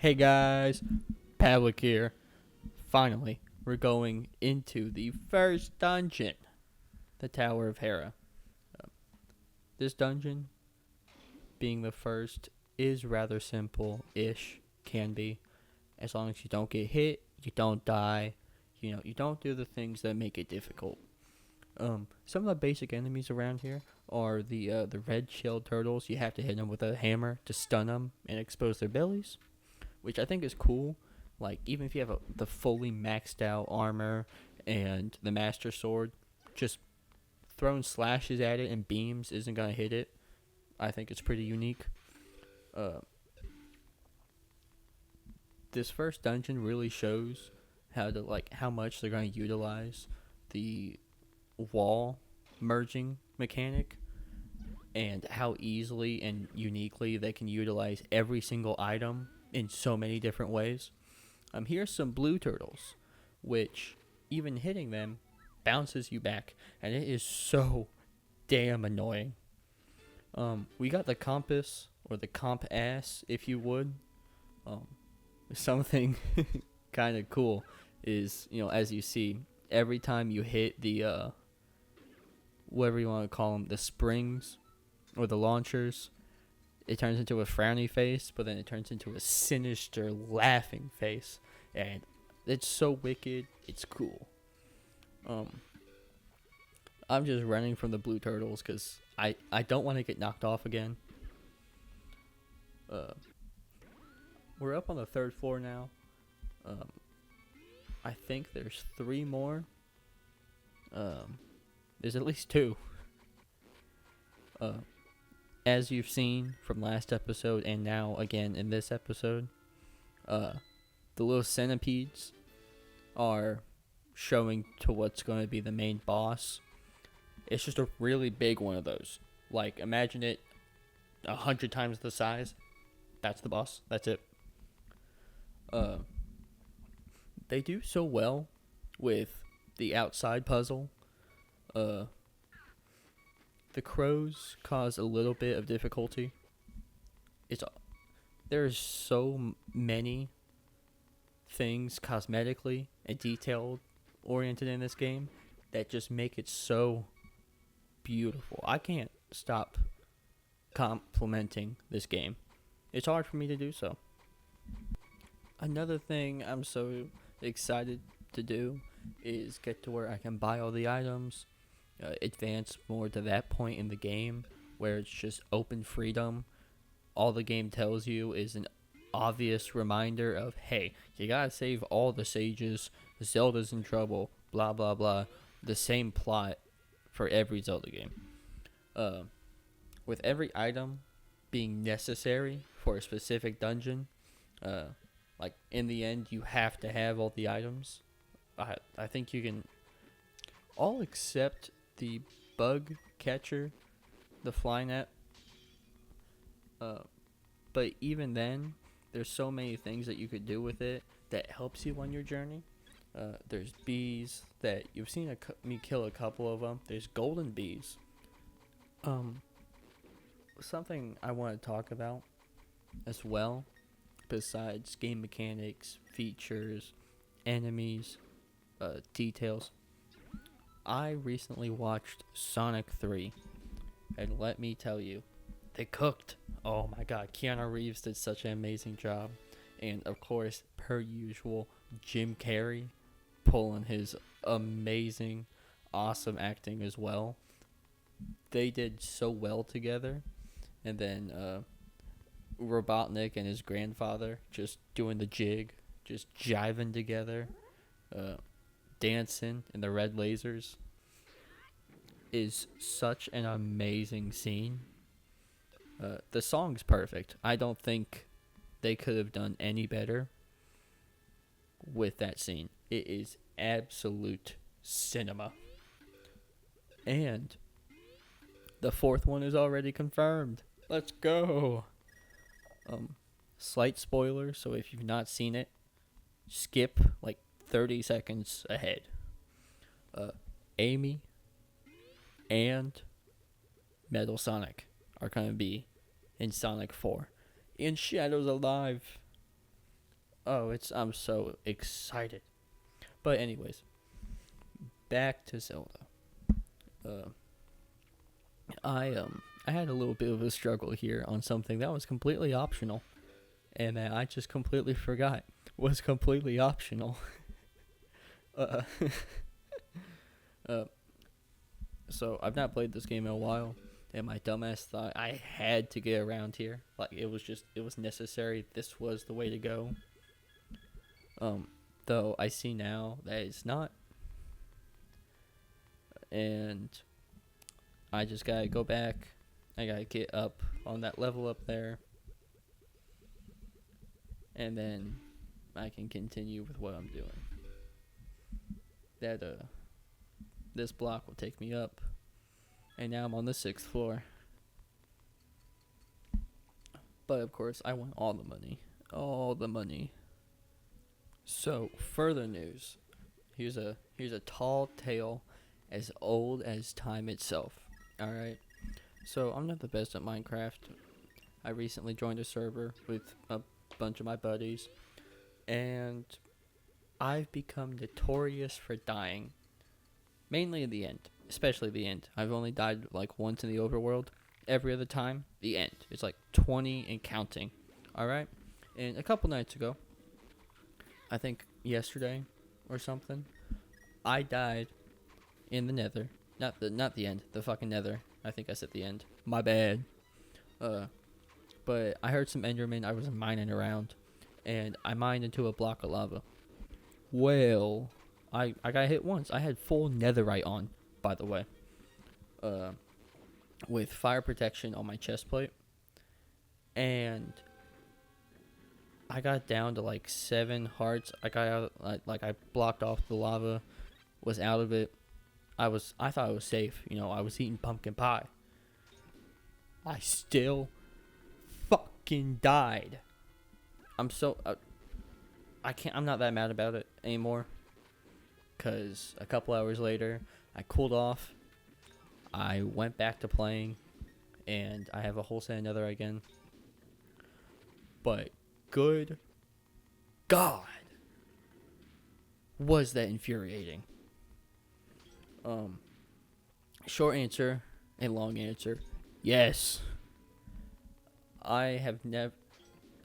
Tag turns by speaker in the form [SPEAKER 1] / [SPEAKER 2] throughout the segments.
[SPEAKER 1] Hey guys, Pavlik here. Finally, we're going into the first dungeon, the Tower of Hera. This dungeon, being the first, is rather simple-ish, can be, as long as you don't get hit, you don't die, you don't do the things that make it difficult. Some of the basic enemies around here are the red shelled turtles. You have to hit them with a hammer to stun them and expose their bellies, which I think is cool. Like, even if you have the fully maxed out armor and the master sword, just throwing slashes at it and beams isn't gonna hit it. I think it's pretty unique. Uh, this first dungeon really shows how much they're gonna utilize the wall merging mechanic and how easily and uniquely they can utilize every single item in so many different ways. Here's some blue turtles, which even hitting them bounces you back, and it is so damn annoying. We got the compass, or the comp ass, if you would. Um, Something kind of cool is, as you see, every time you hit the, whatever you want to call them, the springs or the launchers, it turns into a frowny face, but then it turns into a sinister laughing face, and it's so wicked. It's cool. I'm just running from the blue turtles because I don't want to get knocked off again. We're up on the third floor now. I think there's 3 more. There's at least 2. As you've seen from last episode and now again in this episode, the little centipedes are showing to what's going to be the main boss. It's just a really big one of those. Like, imagine it 100 times the size. That's the boss. That's it. They do so well with the outside puzzle. The crows cause a little bit of difficulty. There's so many things cosmetically and detailed oriented in this game that just make it so beautiful. I can't stop complimenting this game. It's hard for me to do so. Another thing I'm so excited to do is get to where I can buy all the items, advance more to that point in the game where it's just open freedom. All the game tells you is an obvious reminder of, hey, you gotta save all the sages, Zelda's in trouble, blah blah blah. The same plot for every Zelda game. With every item being necessary for a specific dungeon, like, in the end you have to have all the items. I think you can all except the bug catcher, the fly net. But even then, there's so many things that you could do with it that helps you on your journey. There's bees that you've seen me kill a couple of them. There's golden bees. Something I want to talk about as well, besides game mechanics, features, enemies, details. I recently watched Sonic 3, and let me tell you, they cooked. Oh my god, Keanu Reeves did such an amazing job. And of course, per usual, Jim Carrey pulling his amazing, awesome acting as well. They did so well together. And then Robotnik and his grandfather just doing the jig, just jiving together, dancing in the red lasers is such an amazing scene. The song's perfect. I don't think they could have done any better with that scene. It is absolute cinema. And the 4th one is already confirmed. Let's go. Slight spoiler, so if you've not seen it, skip like 30 seconds ahead. Amy and Metal Sonic are going to be in Sonic 4. In Shadows Alive. Oh, I'm so excited. But anyways, back to Zelda. Uh, I had a little bit of a struggle here on something that was completely optional, and that I just completely forgot was completely optional. uh, uh, so I've not played this game in a while, and my dumbass thought I had to get around here. Like it was necessary. This was the way to go. Um, though I see now that it's not, and I just gotta go back. I gotta get up on that level up there, and then I can continue with what I'm doing. That this block will take me up, and now I'm on the 6th floor. But of course, I want all the money, all the money. So further news. Here's a tall tale, as old as time itself. All right. So I'm not the best at Minecraft. I recently joined a server with a bunch of my buddies, and I've become notorious for dying. Mainly in the end, especially the end. I've only died like once in the overworld. Every other time, the end. It's like 20 and counting. All right. And a couple nights ago, I think yesterday or something, I died in the Nether. Not the end. The fucking Nether. I think I said the end. My bad. But I heard some Endermen. I was mining around, and I mined into a block of lava. Well, I got hit once. I had full netherite on, by the way. With fire protection on my chest plate. And I got down to like 7 hearts. I got out, like I blocked off the lava, was out of it. I thought I was safe. You know, I was eating pumpkin pie. I still fucking died. I'm so I'm not that mad about it anymore. Cause a couple hours later, I cooled off. I went back to playing, and I have a whole set of nether again. But good God, was that infuriating. Short answer and long answer, yes. I have never.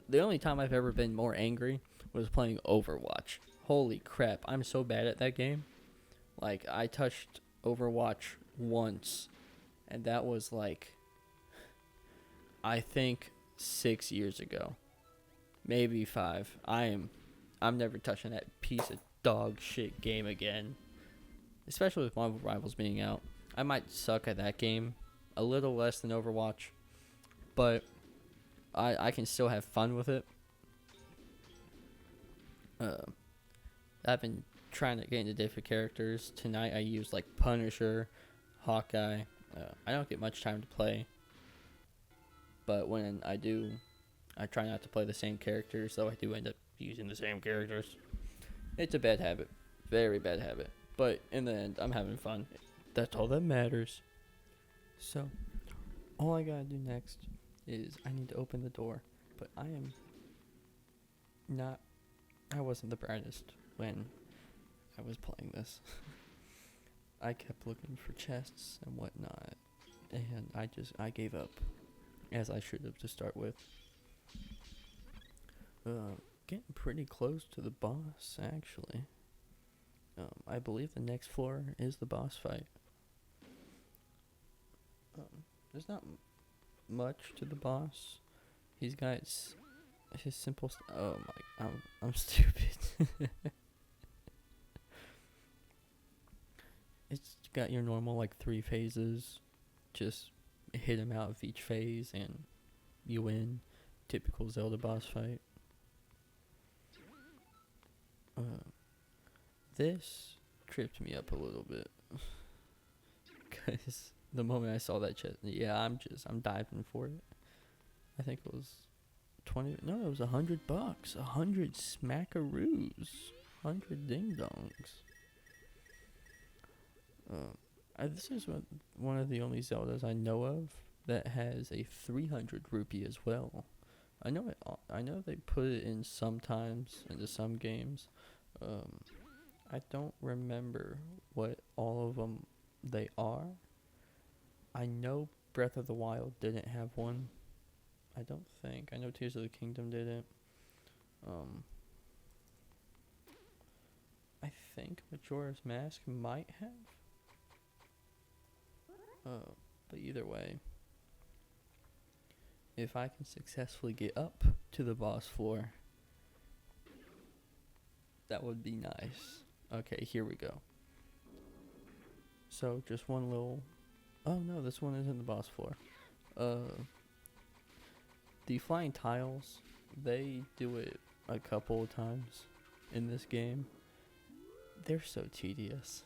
[SPEAKER 1] The only time I've ever been more angry was playing Overwatch. Holy crap, I'm so bad at that game. Like, I touched Overwatch once, and that was like, I think 6 years ago. Maybe 5. I'm never touching that piece of dog shit game again. Especially with Marvel Rivals being out. I might suck at that game a little less than Overwatch, but I can still have fun with it. I've been trying to get into different characters. Tonight I used like Punisher, Hawkeye. I don't get much time to play, but when I do, I try not to play the same characters, so I do end up using the same characters. It's a bad habit. Very bad habit. But in the end, I'm having fun. That's all that matters. So, all I gotta do next is I need to open the door. But I wasn't the brightest when I was playing this. I kept looking for chests and whatnot. And I gave up. As I should have to start with. Getting pretty close to the boss, actually. I believe the next floor is the boss fight. There's not much to the boss. He's got his simple. Oh my! I'm stupid. It's got your normal like 3 phases. Just hit him out of each phase and you win. Typical Zelda boss fight. This tripped me up a little bit. Because the moment I saw that chest, yeah, I'm diving for it. I think it was 20, no, it was $100. 100 smackaroos. 100 ding dongs. This is one of the only Zeldas I know of that has a 300 rupee as well. I know they put it in sometimes into some games. Um, I don't remember what all of them they are. I know Breath of the Wild didn't have one. I don't think. I know Tears of the Kingdom didn't. Um, I think Majora's Mask might have. Uh, but either way, if I can successfully get up to the boss floor, that would be nice. Okay, here we go. So just one little. Oh no, this one isn't the boss floor. The flying tiles, they do it a couple of times in this game. They're so tedious.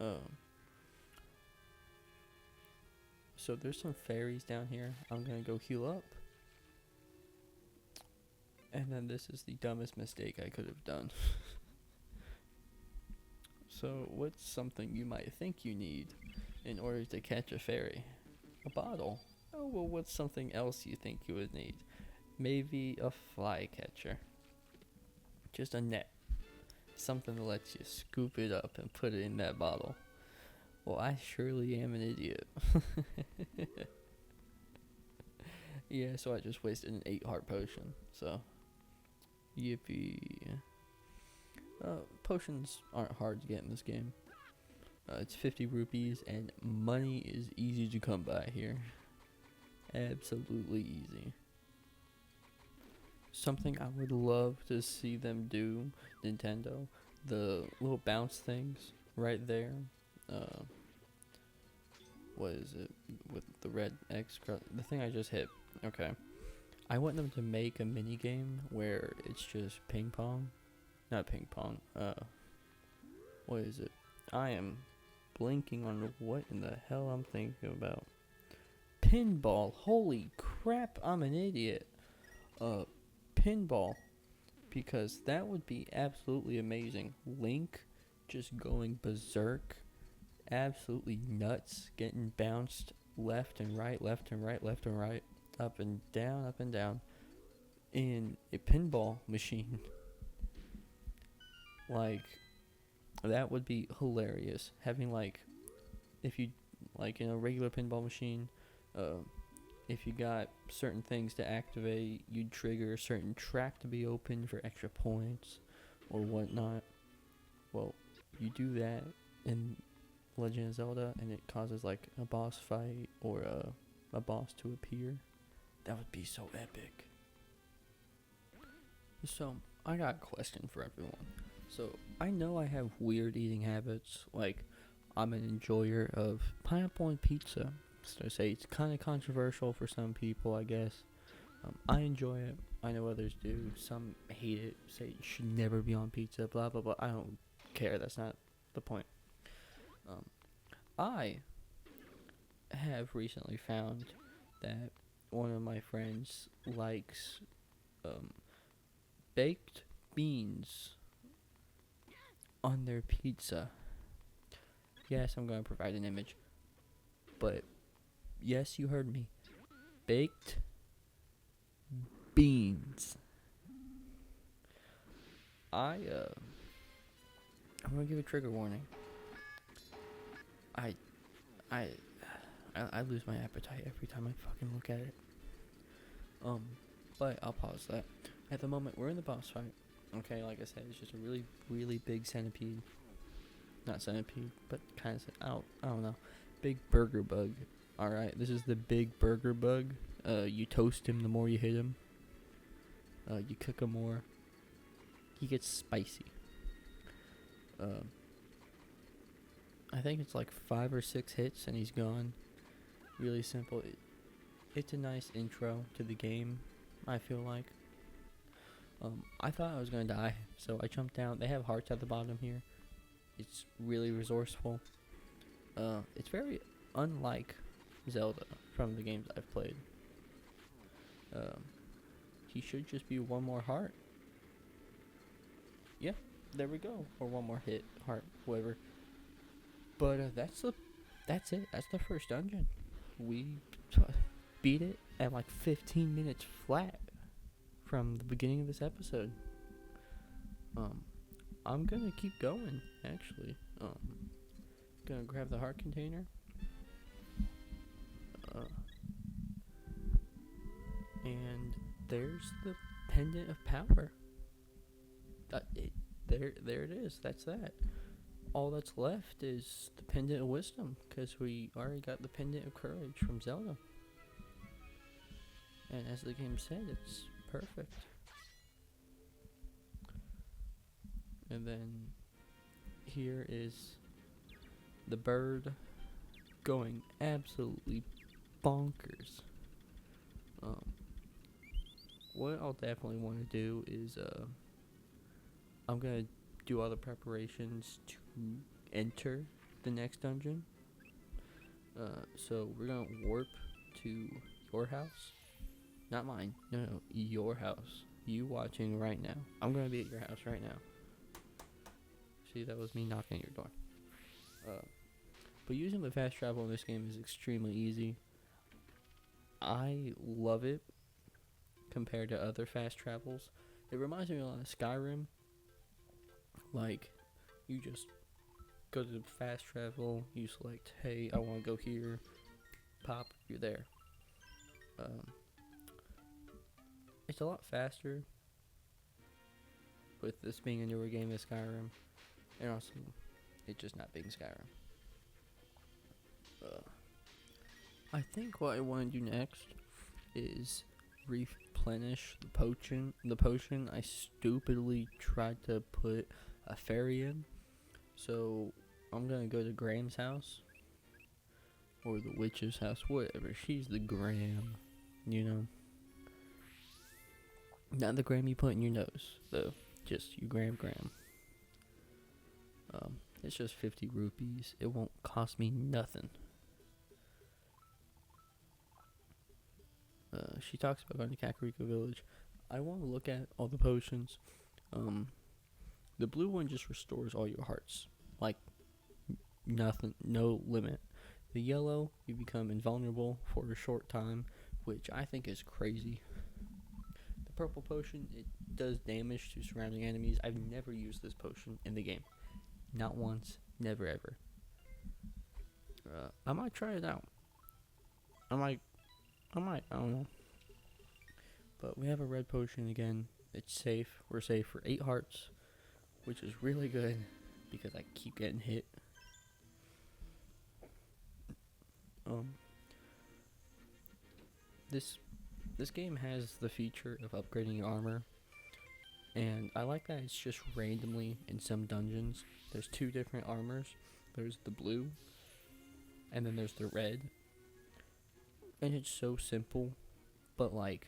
[SPEAKER 1] um. So there's some fairies down here. I'm gonna go heal up. And then this is the dumbest mistake I could have done. So what's something you might think you need in order to catch a fairy? A bottle. Oh, well, what's something else you think you would need? Maybe a fly catcher. Just a net. Something that lets you scoop it up and put it in that bottle. Well, I surely am an idiot. Yeah, so I just wasted an 8-heart potion. So, yippee. Potions aren't hard to get in this game. It's 50 rupees, and money is easy to come by here. Absolutely easy. Something I would love to see them do, Nintendo, the little bounce things right there. What is it with the red X? The thing I just hit. Okay. I want them to make a mini game where it's just ping pong. Not ping pong. What is it? I am blinking on what in the hell I'm thinking about. Pinball. Holy crap, I'm an idiot. Pinball. Because that would be absolutely amazing. Link just going berserk. Absolutely nuts. Getting bounced left and right, left and right, left and right. Up and down. In a pinball machine. Like, that would be hilarious. Having, like, if you, like, in a regular pinball machine, if you got certain things to activate, you'd trigger a certain track to be open for extra points or whatnot. Well, you do that in Legend of Zelda, and it causes, like, a boss fight or a boss to appear. That would be so epic. So, I got a question for everyone. So, I know I have weird eating habits, like, I'm an enjoyer of pineapple and pizza. So I say it's kind of controversial for some people, I guess. I enjoy it. I know others do. Some hate it, say it should never be on pizza, blah, blah, blah. I don't care. That's not the point. I have recently found that one of my friends likes baked beans on their pizza. Yes, I'm going to provide an image. But, yes, you heard me. Baked beans. I'm going to give a trigger warning. I lose my appetite every time I fucking look at it. But I'll pause that. At the moment, we're in the boss fight. Okay, like I said, it's just a really, really big centipede. Not centipede, but kind of, I don't know. Big burger bug. Alright, this is the big burger bug. You toast him the more you hit him. You cook him more. He gets spicy. I think it's like 5 or 6 hits and he's gone. Really simple. It's a nice intro to the game, I feel like. I thought I was going to die, so I jumped down. They have hearts at the bottom here. It's really resourceful. It's very unlike Zelda from the games I've played. He should just be one more heart. Yeah, there we go. Or one more hit, heart, whatever. But that's it. That's the first dungeon. beat it at like 15 minutes flat from the beginning of this episode. I'm gonna keep going, actually. Gonna grab the heart container. And there's the pendant of power. There it is. That's that. All that's left is the pendant of wisdom, because we already got the pendant of courage from Zelda. And as the game said, it's perfect. And then here is the bird going absolutely bonkers. What I'll definitely want to do is I'm gonna do all the preparations to enter the next dungeon. So we're gonna warp to your house, not mine. No, your house. You watching right now. I'm gonna be at your house right now. See, that was me knocking at your door. But using the fast travel in this game is extremely easy. I love it compared to other fast travels. It reminds me a lot of Skyrim. Like, you just go to fast travel, you select, hey, I want to go here, pop, you're there. It's a lot faster with this being a newer game than Skyrim, and also it just not being Skyrim. I think what I want to do next is replenish the potion. I stupidly tried to put a fairy in, so I'm gonna go to Graham's house or the witch's house, whatever. She's the Graham, you know. Not the Graham you put in your nose, though. Just you Graham. It's just 50 rupees. It won't cost me nothing. She talks about going to Kakariko Village. I want to look at all the potions. The blue one just restores all your hearts. Like, nothing, no limit. The yellow, you become invulnerable for a short time, which I think is crazy. The purple potion, it does damage to surrounding enemies. I've never used this potion in the game. Not once, never ever. I might try it out. I might, I don't know. But we have a red potion again. It's safe. We're safe for 8 hearts, which is really good because I keep getting hit. This game has the feature of upgrading your armor, and I like that it's just randomly in some dungeons. There's 2 different armors. There's the blue, and then there's the red. And it's so simple, but like,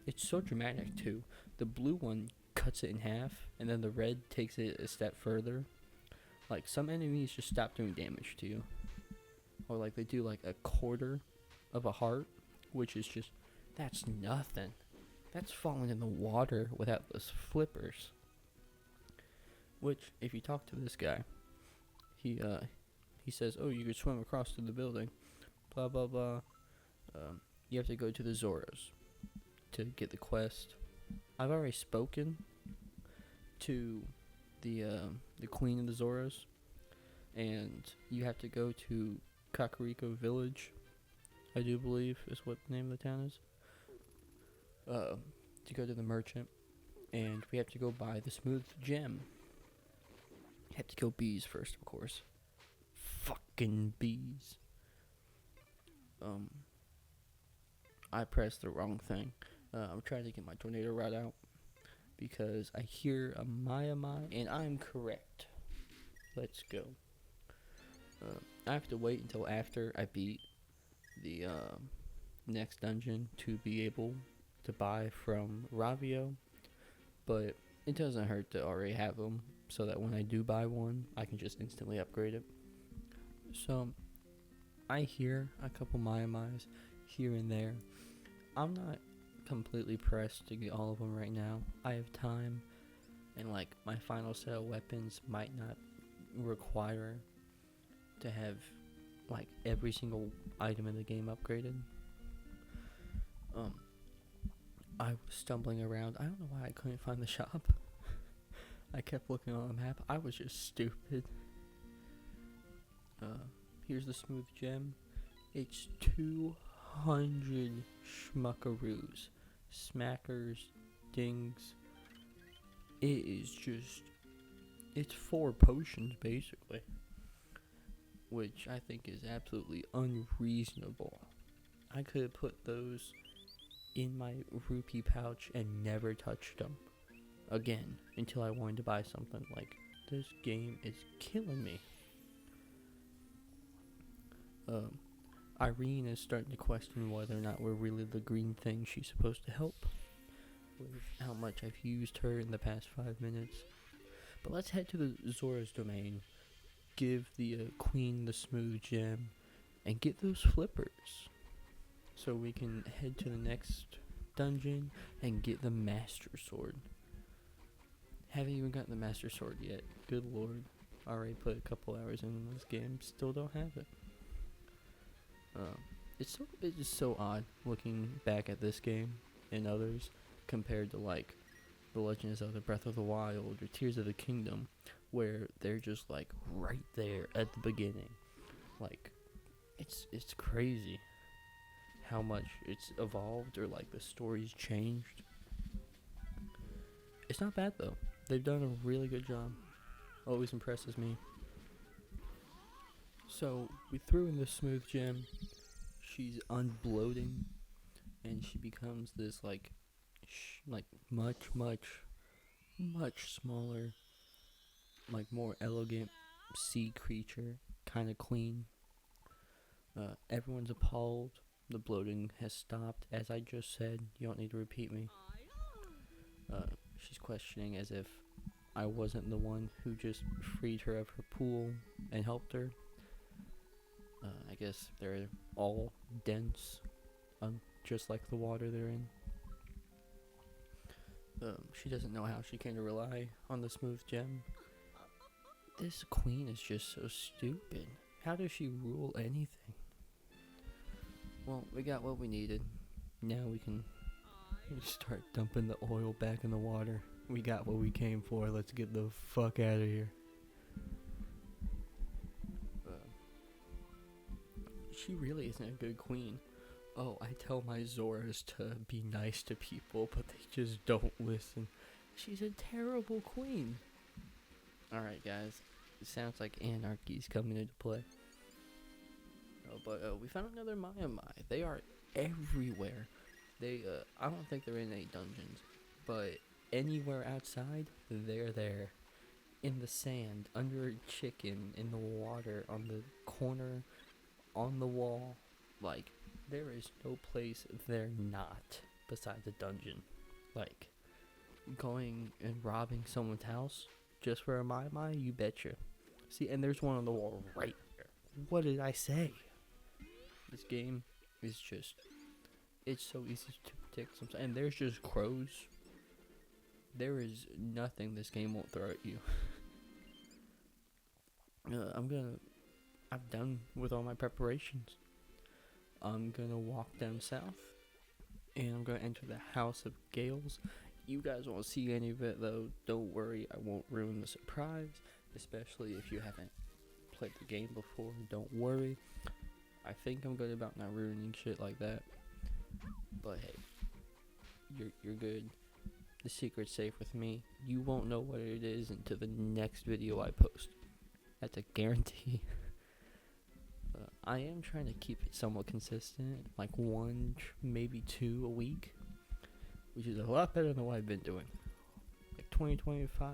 [SPEAKER 1] it's so dramatic too. The blue one cuts it in half, and then the red takes it a step further. Like, some enemies just stop doing damage to you, or like they do like a quarter of a heart, which is just, that's nothing. That's falling in the water without those flippers. Which, if you talk to this guy, he says, oh, you could swim across to the building, blah blah blah. You have to go to the Zoros to get the quest. I've already spoken to the Queen of the Zoros, and you have to go to Kakariko Village, I do believe is what the name of the town is, to go to the merchant, and we have to go buy the smooth gem. You have to kill bees first, of course. Fucking bees. I pressed the wrong thing. I'm trying to get my tornado rod out because I hear a Maiamai, and I'm correct. Let's go. I have to wait until after I beat the next dungeon to be able to buy from Ravio, but it doesn't hurt to already have them so that when I do buy one, I can just instantly upgrade it. So I hear a couple Maiamais here and there. I'm not completely pressed to get all of them right now. I have time, and like, my final set of weapons might not require to have like every single item in the game upgraded. Um, I was stumbling around. I don't know why I couldn't find the shop. I kept looking on the map. I was just stupid. Here's the smooth gem. It's 200 schmuckaroos, smackers, dings. It is just, it's 4 potions basically, which I think is absolutely unreasonable. I could have put those in my rupee pouch and never touched them again until I wanted to buy something. Like, this game is killing me. Irene is starting to question whether or not we're really the green thing she's supposed to help, with how much I've used her in the past 5 minutes. But let's head to the Zora's domain, give the queen the smooth gem, and get those flippers, so we can head to the next dungeon and get the Master Sword. Haven't even gotten the Master Sword yet. Good lord. Already put a couple hours in this game, still don't have it. It's just so odd looking back at this game and others compared to like The Legend of Zelda Breath of the Wild or Tears of the Kingdom, where they're just like right there at the beginning. Like, it's crazy how much it's evolved or like the story's changed. It's not bad though. They've done a really good job. Always impresses me. So we threw in the smooth gem. She's unbloating, and she becomes this like much smaller, like more elegant sea creature, kind of clean. Everyone's appalled. The bloating has stopped, as I just said. You don't need to repeat me. She's questioning as if I wasn't the one who just freed her of her pool and helped her. I guess they're all dense, just like the water they're in. She doesn't know how she came to rely on the smooth gem. This queen is just so stupid. How does she rule anything? Well, we got what we needed. Now we can start dumping the oil back in the water. We got what we came for. Let's get the fuck out of here. She really isn't a good queen. Oh, I tell my Zoras to be nice to people, but they just don't listen. She's a terrible queen. Alright, guys. It sounds like anarchy's coming into play. But we found another Maiamai. They are everywhere. They, I don't think they're in any dungeons, but anywhere outside, they're there. In the sand, under a chicken, in the water, on the corner, on the wall. Like, there is no place they're not besides a dungeon. Like, going and robbing someone's house just for a Mai, you betcha. See, and there's one on the wall right there. What did I say? This game is just, it's so easy to predict sometimes. And there's just crows. There is nothing this game won't throw at you. I'm done with all my preparations. I'm gonna walk down south, and I'm gonna enter the House of Gales. You guys won't see any of it though. Don't worry, I won't ruin the surprise. Especially if you haven't played the game before. Don't worry. I think I'm good about not ruining shit like that. But hey, you're good. The secret's safe with me. You won't know what it is until the next video I post. That's a guarantee. I am trying to keep it somewhat consistent, like 1, maybe 2 a week, which is a lot better than what I've been doing. Like 2025,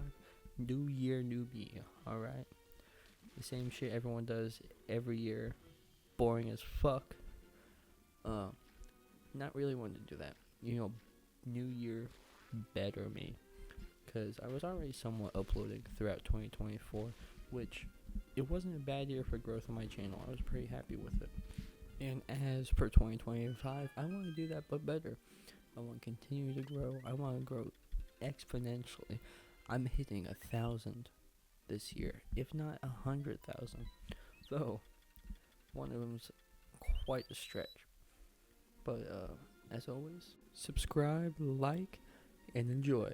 [SPEAKER 1] new year, new me, alright? The same shit everyone does every year, boring as fuck. Not really wanting to do that. You know, new year, better me. Because I was already somewhat uploading throughout 2024, which it wasn't a bad year for growth on my channel. I was pretty happy with it. And as per 2025, I want to do that but better. I want to continue to grow. I want to grow exponentially. I'm hitting 1,000 this year, if not 100,000. So, one of them's quite a stretch. But as always, subscribe, like, and enjoy.